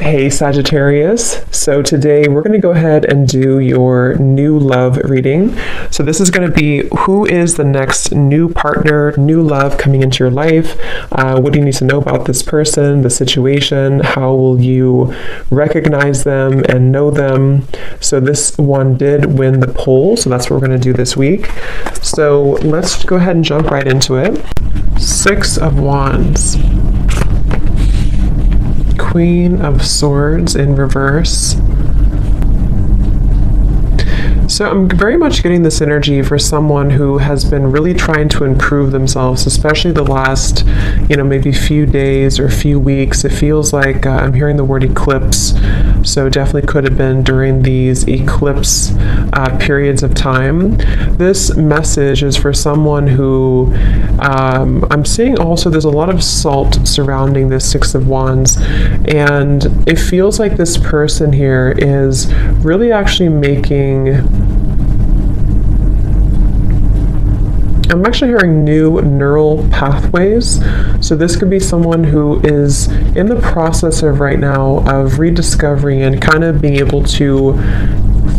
Hey Sagittarius, so today we're going to go ahead and do your new love reading. So this is going to be who is the next new partner, new love coming into your life. What do you need to know about this person, the situation? How will you recognize them and know them? So this one did win the poll, so that's what we're going to do this week. So let's go ahead and jump right into it. 6 of Wands. Queen of Swords in reverse. So I'm very much getting this energy for someone who has been really trying to improve themselves, especially the last, maybe few days or few weeks. It feels like I'm hearing the word eclipse. So definitely could have been during these eclipse periods of time. This message is for someone who I'm seeing also there's a lot of salt surrounding this 6 of Wands, and it feels like this person here is really actually I'm actually hearing new neural pathways. So this could be someone who is in the process of right now of rediscovering and kind of being able to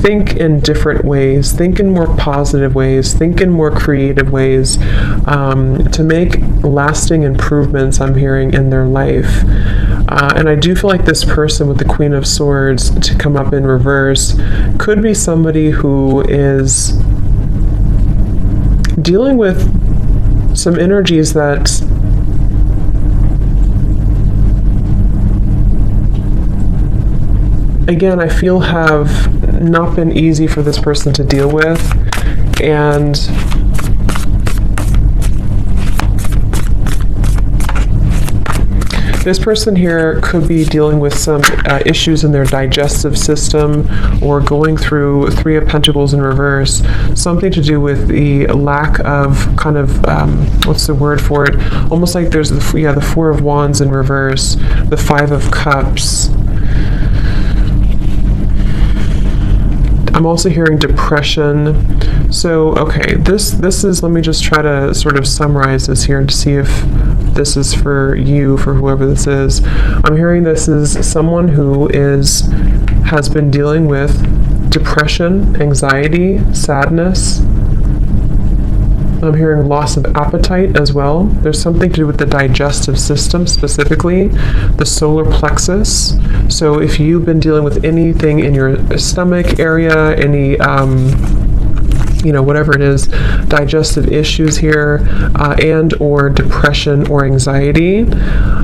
think in different ways, think in more positive ways, think in more creative ways, to make lasting improvements, I'm hearing, in their life. And I do feel like this person with the Queen of Swords to come up in reverse could be somebody who is dealing with some energies that again I feel have not been easy for this person to deal with, and this person here could be dealing with some issues in their digestive system, or going through 3 of Pentacles in reverse, something to do with the lack of kind of, what's the word for it? Almost like there's the 4 of Wands in reverse, the 5 of Cups. I'm also hearing depression. So, okay, this is, let me just try to sort of summarize this here to see if this is for you, for whoever this is. I'm hearing this is someone who has been dealing with depression, anxiety, sadness. I'm hearing loss of appetite as well. There's something to do with the digestive system, specifically the solar plexus. So if you've been dealing with anything in your stomach area, any whatever it is, digestive issues here, and or depression or anxiety,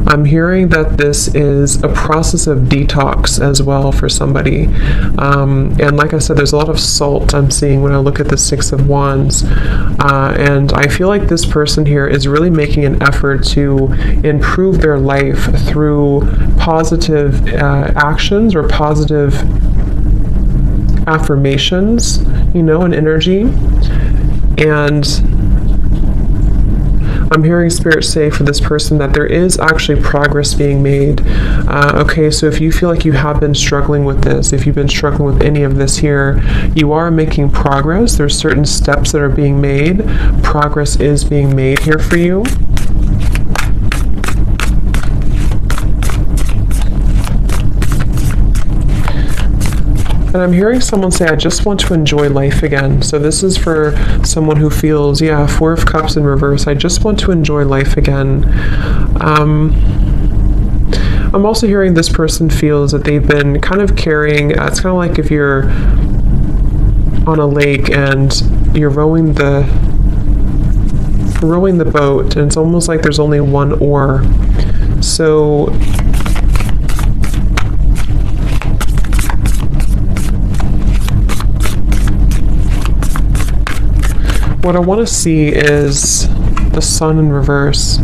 I'm hearing that this is a process of detox as well for somebody. And like I said, there's a lot of salt I'm seeing when I look at the 6 of Wands. And I feel like this person here is really making an effort to improve their life through positive actions or positive affirmations, and energy. And I'm hearing Spirit say for this person that there is actually progress being made. Okay, so if you feel like you have been struggling with this, if you've been struggling with any of this here, you are making progress. There's certain steps that are being made. Progress is being made here for you. And I'm hearing someone say, I just want to enjoy life again. So this is for someone who feels, 4 of Cups in reverse, I just want to enjoy life again. I'm also hearing this person feels that they've been kind of carrying, it's kind of like if you're on a lake and you're rowing the boat, and it's almost like there's only one oar. So what I want to see is the Sun in reverse.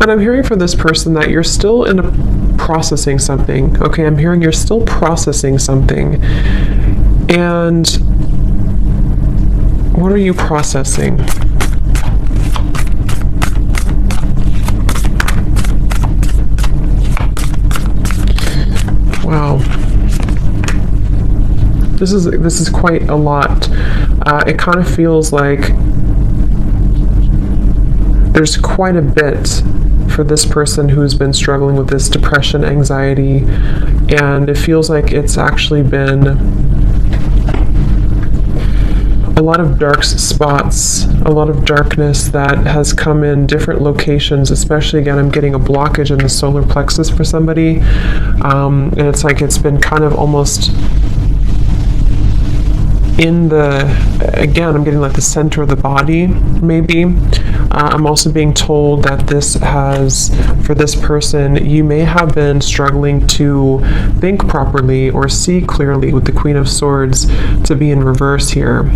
And I'm hearing from this person that you're still processing something. Okay, I'm hearing you're still processing something. And what are you processing? Wow. This is quite a lot. It kind of feels like there's quite a bit for this person who's been struggling with this depression, anxiety, and it feels like it's actually been a lot of dark spots, a lot of darkness that has come in different locations, especially, again, I'm getting a blockage in the solar plexus for somebody, and it's like it's been kind of almost in the, again, I'm getting like the center of the body, maybe. I'm also being told that this has, for this person, you may have been struggling to think properly or see clearly with the Queen of Swords to be in reverse here.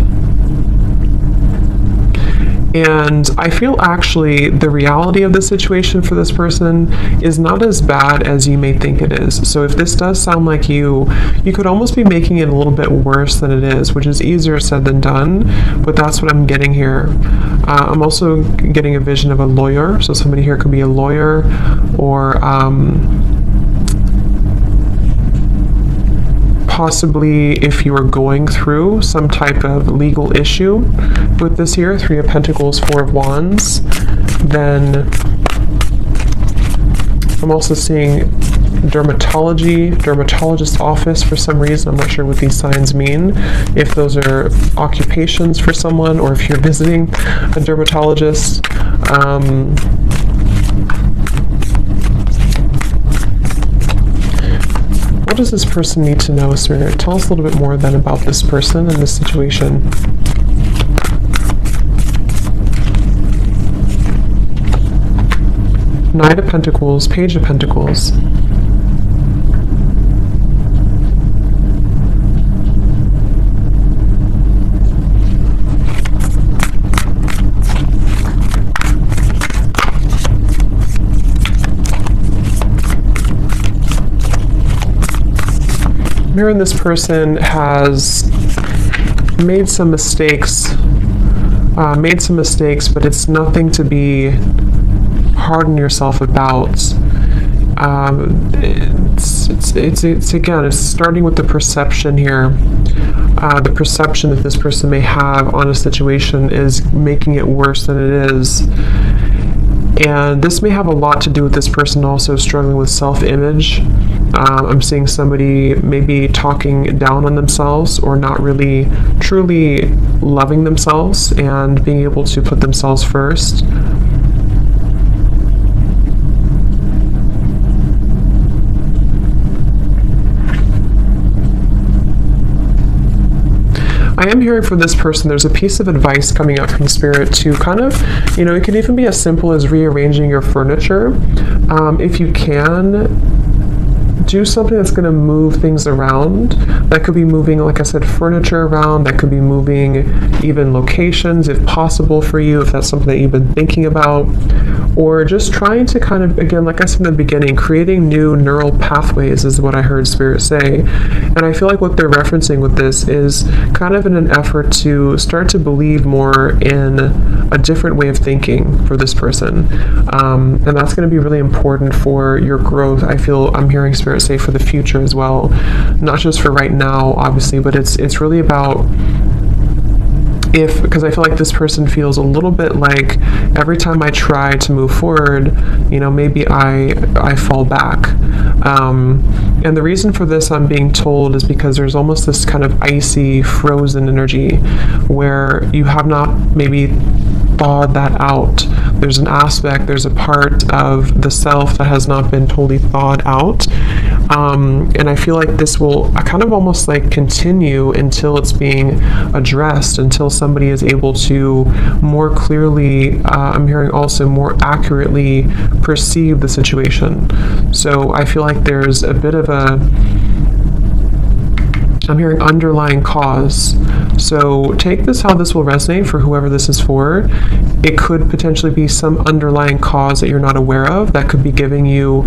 And I feel actually the reality of the situation for this person is not as bad as you may think it is. So if this does sound like you could almost be making it a little bit worse than it is, which is easier said than done, but that's what I'm getting here. I'm also getting a vision of a lawyer. So somebody here could be a lawyer, or possibly if you are going through some type of legal issue with this here, 3 of Pentacles, 4 of Wands, then I'm also seeing dermatologist office for some reason. I'm not sure what these signs mean, if those are occupations for someone or if you're visiting a dermatologist. What does this person need to know, Spirit? Tell us a little bit more then about this person and this situation. Knight of Pentacles, Page of Pentacles. Here, this person has made some mistakes, but it's nothing to be hard on yourself about. It's again, it's starting with the perception here. The perception that this person may have on a situation is making it worse than it is. And this may have a lot to do with this person also struggling with self-image. I'm seeing somebody maybe talking down on themselves or not really truly loving themselves and being able to put themselves first. I am hearing for this person, there's a piece of advice coming out from Spirit to kind of, it could even be as simple as rearranging your furniture. If you can, do something that's going to move things around. That could be moving, like I said, furniture around. That could be moving even locations, if possible for you, if that's something that you've been thinking about. Or just trying to kind of, again, like I said in the beginning, creating new neural pathways is what I heard Spirit say. And I feel like what they're referencing with this is kind of in an effort to start to believe more in a different way of thinking for this person. And that's going to be really important for your growth. I'm hearing Spirit say for the future as well, not just for right now, obviously, but it's really about because I feel like this person feels a little bit like every time I try to move forward, maybe I fall back. And the reason for this, I'm being told, is because there's almost this kind of icy, frozen energy where you have not maybe thawed that out. There's an aspect, there's a part of the self that has not been totally thawed out. And I feel like this will kind of almost like continue until it's being addressed, until somebody is able to more clearly, I'm hearing also more accurately perceive the situation. So I feel like there's a bit of I'm hearing underlying cause. So take this how this will resonate for whoever this is for. It could potentially be some underlying cause that you're not aware of that could be giving you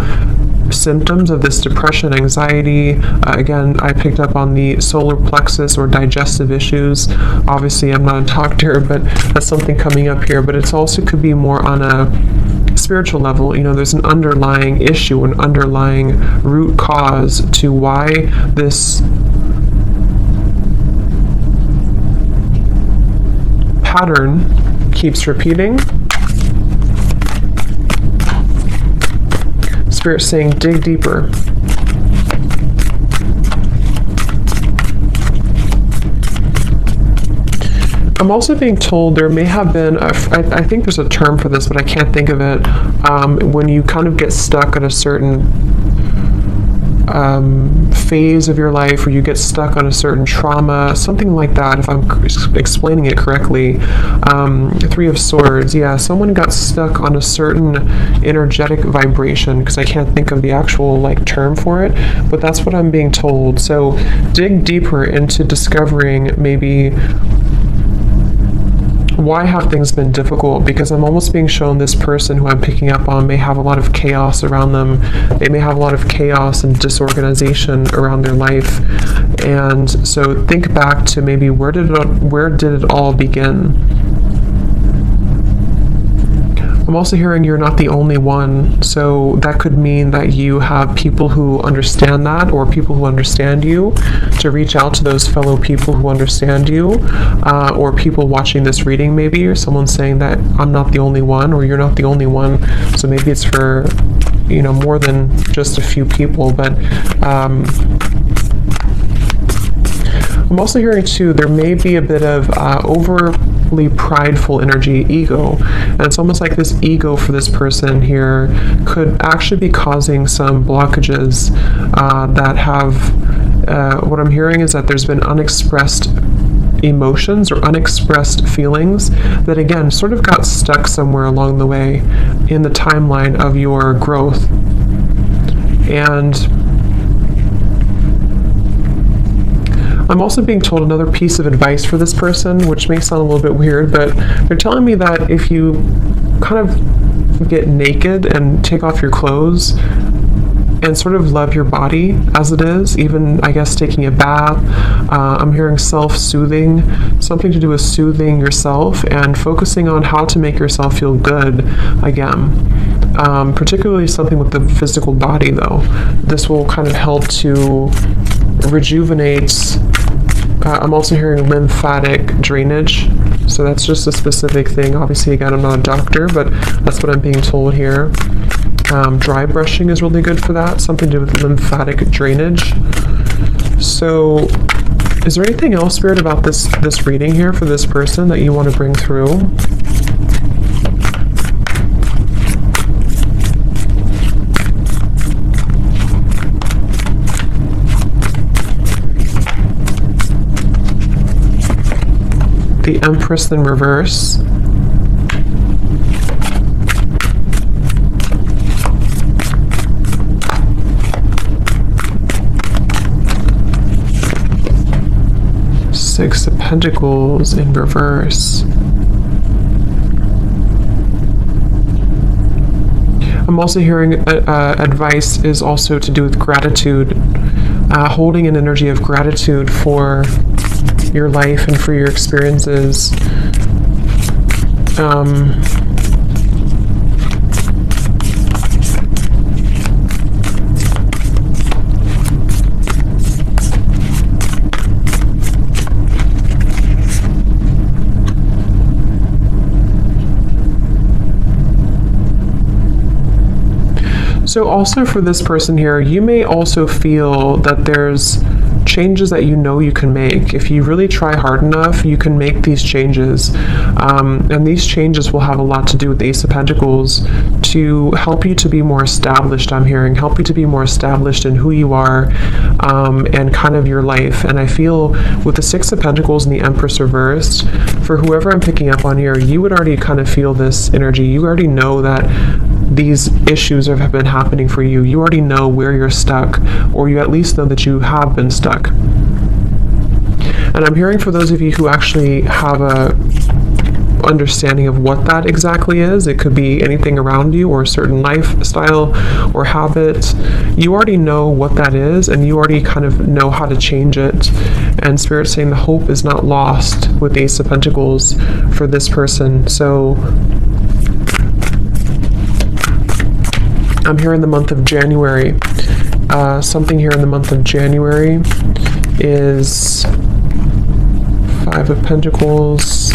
symptoms of this depression, anxiety. Again, I picked up on the solar plexus or digestive issues. Obviously, I'm not a doctor, but that's something coming up here. But it also could be more on a spiritual level. There's an underlying issue, an underlying root cause to why this pattern keeps repeating. Spirit saying, dig deeper. I'm also being told there may have been, I think there's a term for this, but I can't think of it, when you kind of get stuck at a certain phase of your life, or you get stuck on a certain trauma, something like that, if I'm explaining it correctly. Three of Swords, yeah, someone got stuck on a certain energetic vibration, because I can't think of the actual like term for it, but that's what I'm being told. So dig deeper into discovering maybe why have things been difficult, because I'm almost being shown this person who I'm picking up on may have a lot of chaos around them. They may have a lot of chaos and disorganization around their life. And so think back to maybe where did it all begin? I'm also hearing you're not the only one, so that could mean that you have people who understand that, or people who understand you, to reach out to those fellow people who understand you, or people watching this reading maybe, or someone saying that I'm not the only one, or you're not the only one, so maybe it's for, you know, more than just a few people. But I'm also hearing too, there may be a bit of overly prideful energy, ego, and it's almost like this ego for this person here could actually be causing some blockages that have, what I'm hearing is that there's been unexpressed emotions or unexpressed feelings that again sort of got stuck somewhere along the way in the timeline of your growth. And I'm also being told another piece of advice for this person, which may sound a little bit weird, but they're telling me that if you kind of get naked and take off your clothes and sort of love your body as it is, even, I guess, taking a bath, I'm hearing self-soothing, something to do with soothing yourself and focusing on how to make yourself feel good again. Particularly something with the physical body, though. This will kind of help to rejuvenate. I'm also hearing lymphatic drainage, so that's just a specific thing. Obviously, again, I'm not a doctor, but that's what I'm being told here. Dry brushing is really good for that, something to do with lymphatic drainage. So is there anything else, Spirit, about this reading here for this person that you want to bring through? The Empress in reverse. Six of Pentacles in reverse. I'm also hearing advice is also to do with gratitude, holding an energy of gratitude for your life and for your experiences. So also for this person here, you may also feel that there's changes that you know you can make. If you really try hard enough, you can make these changes. And these changes will have a lot to do with the Ace of Pentacles to help you to be more established, I'm hearing, help you to be more established in who you are and kind of your life. And I feel with the Six of Pentacles and the Empress reversed, for whoever I'm picking up on here, you would already kind of feel this energy. You already know that these issues have been happening for you. You already know where you're stuck, or you at least know that you have been stuck. And I'm hearing for those of you who actually have a understanding of what that exactly is, it could be anything around you or a certain lifestyle or habit. You already know what that is, and you already kind of know how to change it. And Spirit's saying the hope is not lost with the Ace of Pentacles for this person. So I'm here in the month of January. Something here in the month of January is Five of Pentacles,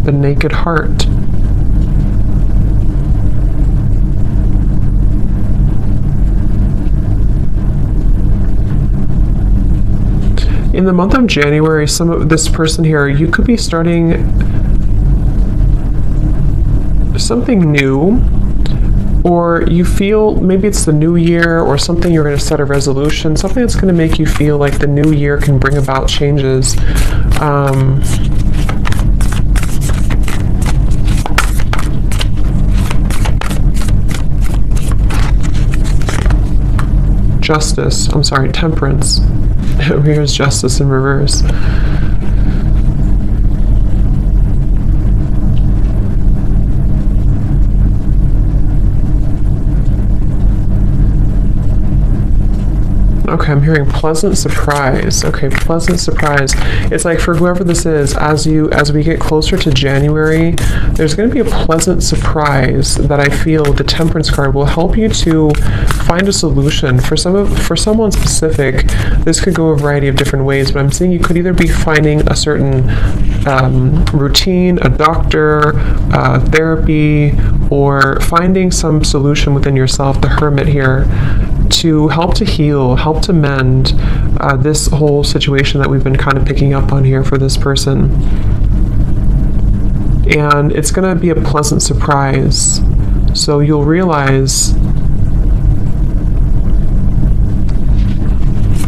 the Naked Heart. In the month of January, this person here, you could be starting something new, or you feel maybe it's the new year or something, you're going to set a resolution, something that's going to make you feel like the new year can bring about changes. Temperance. Here's Justice in reverse. Okay, I'm hearing pleasant surprise. Okay, pleasant surprise. It's like for whoever this is, as we get closer to January, there's going to be a pleasant surprise that I feel the Temperance card will help you to find a solution. For someone specific, this could go a variety of different ways, but I'm saying you could either be finding a certain routine, a doctor, therapy, or finding some solution within yourself, the Hermit here, to help to heal, help to mend this whole situation that we've been kind of picking up on here for this person. And it's going to be a pleasant surprise. So you'll realize,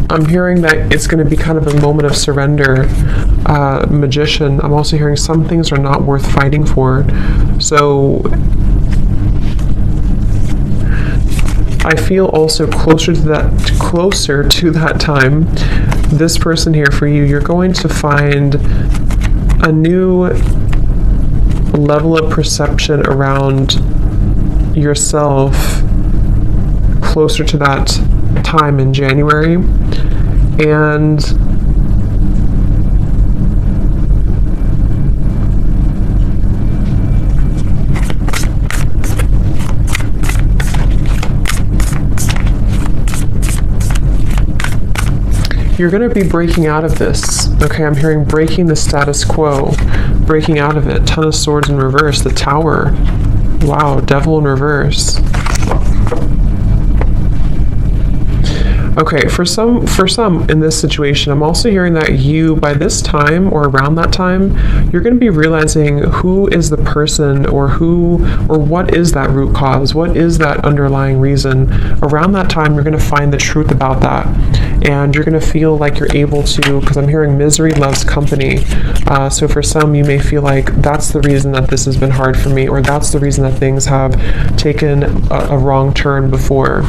I'm hearing that it's going to be kind of a moment of surrender. Magician, I'm also hearing some things are not worth fighting for. So I feel also closer to that time, this person here for you, you're going to find a new level of perception around yourself closer to that time in January. And you're going to be breaking out of this. Okay, I'm hearing breaking the status quo, breaking out of it. Ten of Swords in reverse, the Tower. Wow, Devil in reverse. Okay, for some in this situation, I'm also hearing that you, by this time or around that time, you're going to be realizing who is the person, or what is that root cause, what is that underlying reason. Around that time, you're going to find the truth about that, and you're going to feel like you're able to, because I'm hearing misery loves company. So for some, you may feel like that's the reason that this has been hard for me, or that's the reason that things have taken a wrong turn before.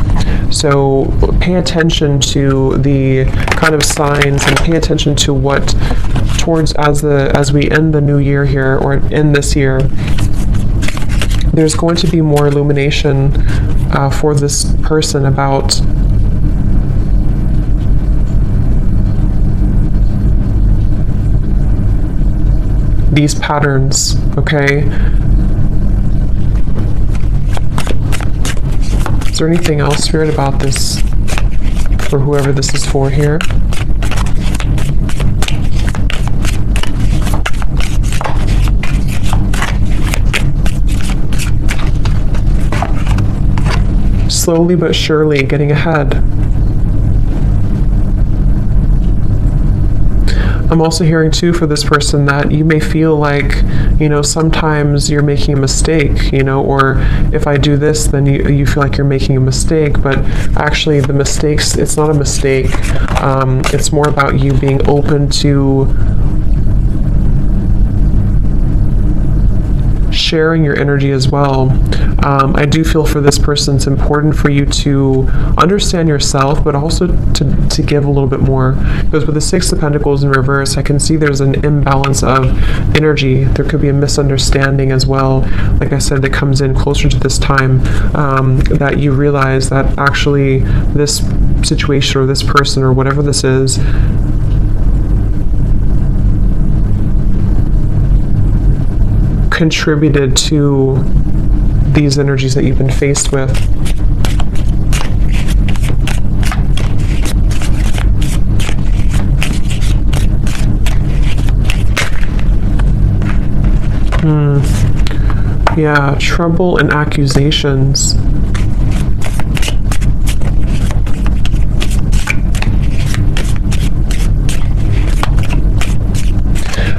So pay attention to the kind of signs, and pay attention to what towards as we end the new year here, or end this year, there's going to be more illumination for this person about these patterns. Okay, is there anything else, Spirit, about this for whoever this is for here? Slowly but surely getting ahead. I'm also hearing too for this person that you may feel like, sometimes you're making a mistake, or if I do this, then you feel like you're making a mistake, but actually the mistakes, it's not a mistake. It's more about you being open to sharing your energy as well. I do feel for this person it's important for you to understand yourself, but also to give a little bit more, because with the Six of Pentacles in reverse, I can see there's an imbalance of energy. There could be a misunderstanding as well, like I said, that comes in closer to this time, that you realize that actually this situation or this person or whatever this is contributed to these energies that you've been faced with. Yeah, trouble and accusations.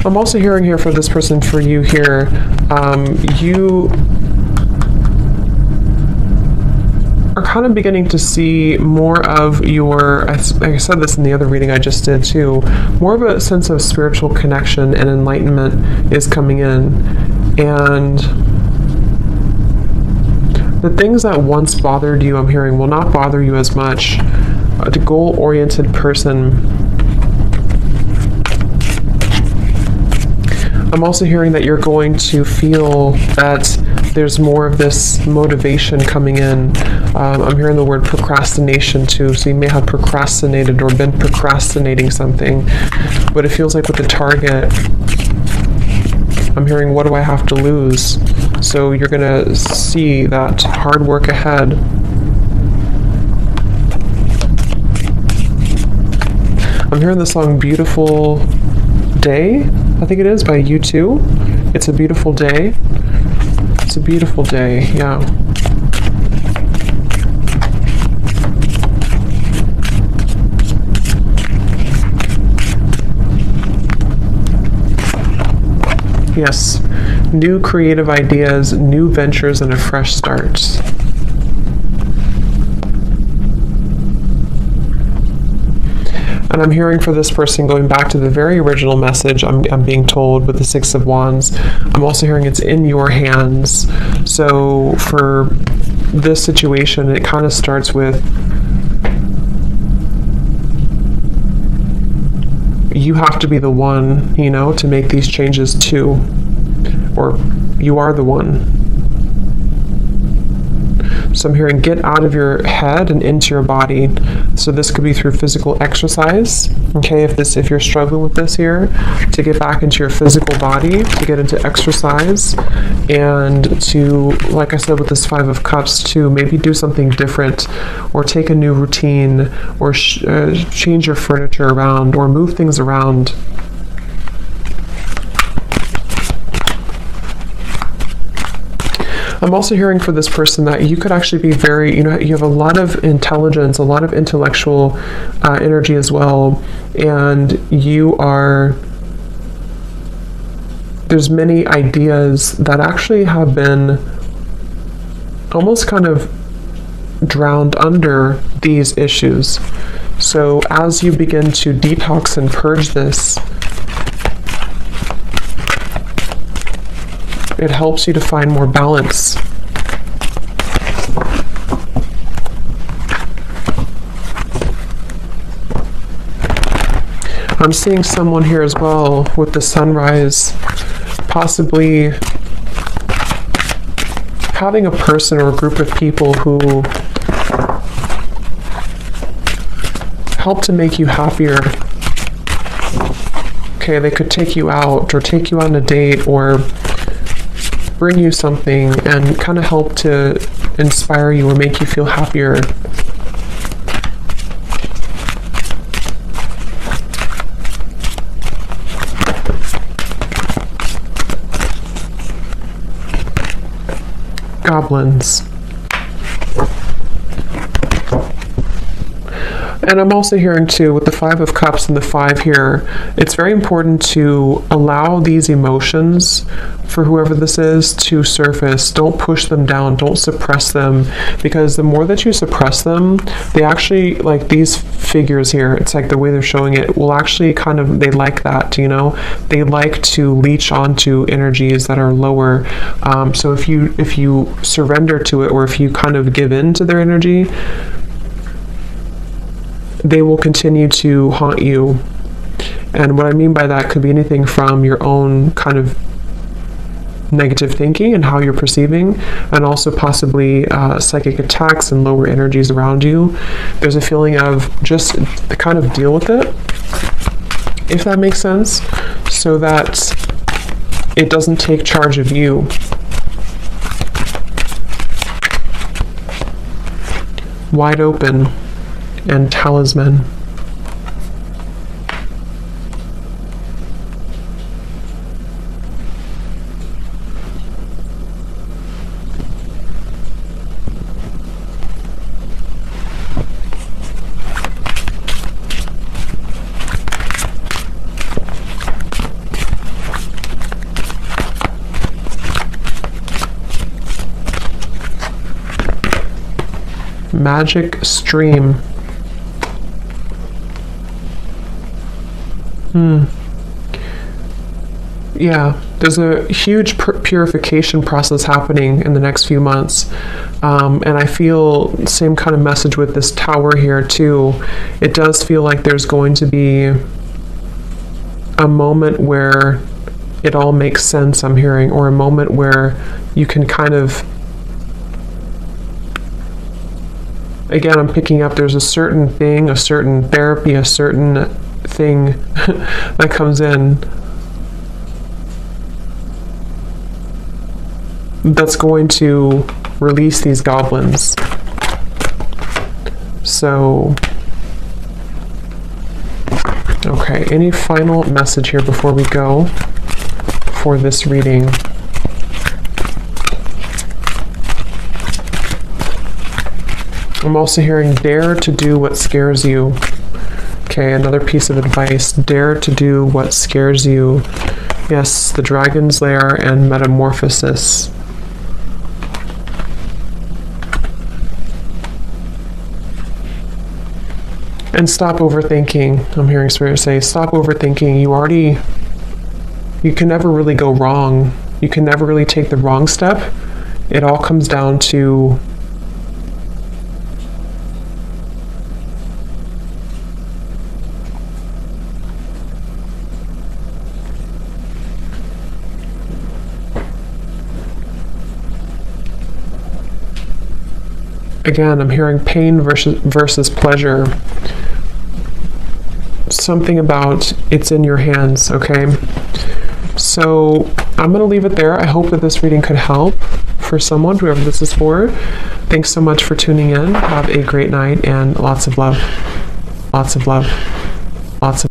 I'm also hearing here for this person, for you here, you are kind of beginning to see more of your, I said this in the other reading I just did too, more of a sense of spiritual connection and enlightenment is coming in. And the things that once bothered you, I'm hearing, will not bother you as much. The goal-oriented person. I'm also hearing that you're going to feel that there's more of this motivation coming in. I'm hearing the word procrastination too, so you may have procrastinated or been procrastinating something, but it feels like with the target, I'm hearing, what do I have to lose? So you're going to see that hard work ahead. I'm hearing the song Beautiful Day, I think it is, by U2. It's a beautiful day. It's a beautiful day, yeah. Yes, new creative ideas, new ventures, and a fresh start. And I'm hearing for this person, going back to the very original message, I'm being told with the Six of Wands, I'm also hearing it's in your hands. So for this situation, it kind of starts with you have to be the one, you know, to make these changes too. Or you are the one. So I'm hearing get out of your head and into your body. So this could be through physical exercise. Okay, if you're struggling with this here, to get back into your physical body, to get into exercise, and to, like I said with this Five of Cups, to maybe do something different, or take a new routine, or change your furniture around, or move things around. I'm also hearing for this person that you could actually be very, you have a lot of intelligence, a lot of intellectual energy as well, and there's many ideas that actually have been almost kind of drowned under these issues. So as you begin to detox and purge this, it helps you to find more balance. I'm seeing someone here as well with the sunrise, possibly having a person or a group of people who help to make you happier. Okay, they could take you out or take you on a date or bring you something and kind of help to inspire you or make you feel happier. Goblins. And I'm also hearing too, with the Five of Cups and the 5 here, it's very important to allow these emotions, for whoever this is, to surface. Don't push them down, don't suppress them, because the more that you suppress them, they actually, like these figures here, it's like the way they're showing it, will actually kind of, they like that, they like to leech onto energies that are lower. So if you surrender to it, or if you kind of give in to their energy, they will continue to haunt you. And what I mean by that could be anything from your own kind of negative thinking and how you're perceiving, and also possibly psychic attacks and lower energies around you. There's a feeling of just kind of deal with it, if that makes sense, so that it doesn't take charge of you. Wide open and talisman. magic stream. Yeah, there's a huge purification process happening in the next few months. And I feel same kind of message with this tower here too. It does feel like there's going to be a moment where it all makes sense, I'm hearing, or a moment where you can kind of, again, I'm picking up there's a certain thing, a certain therapy, a certain thing that comes in that's going to release these goblins. So, okay, any final message here before we go for this reading? I'm also hearing dare to do what scares you. Okay, another piece of advice, dare to do what scares you. Yes, the Dragon's Lair and Metamorphosis. And stop overthinking. I'm hearing Spirit say, stop overthinking. You can never really go wrong. You can never really take the wrong step. It all comes down to again, I'm hearing pain versus pleasure. Something about it's in your hands, okay? So I'm going to leave it there. I hope that this reading could help for someone, whoever this is for. Thanks so much for tuning in. Have a great night and lots of love. Lots of love. Lots of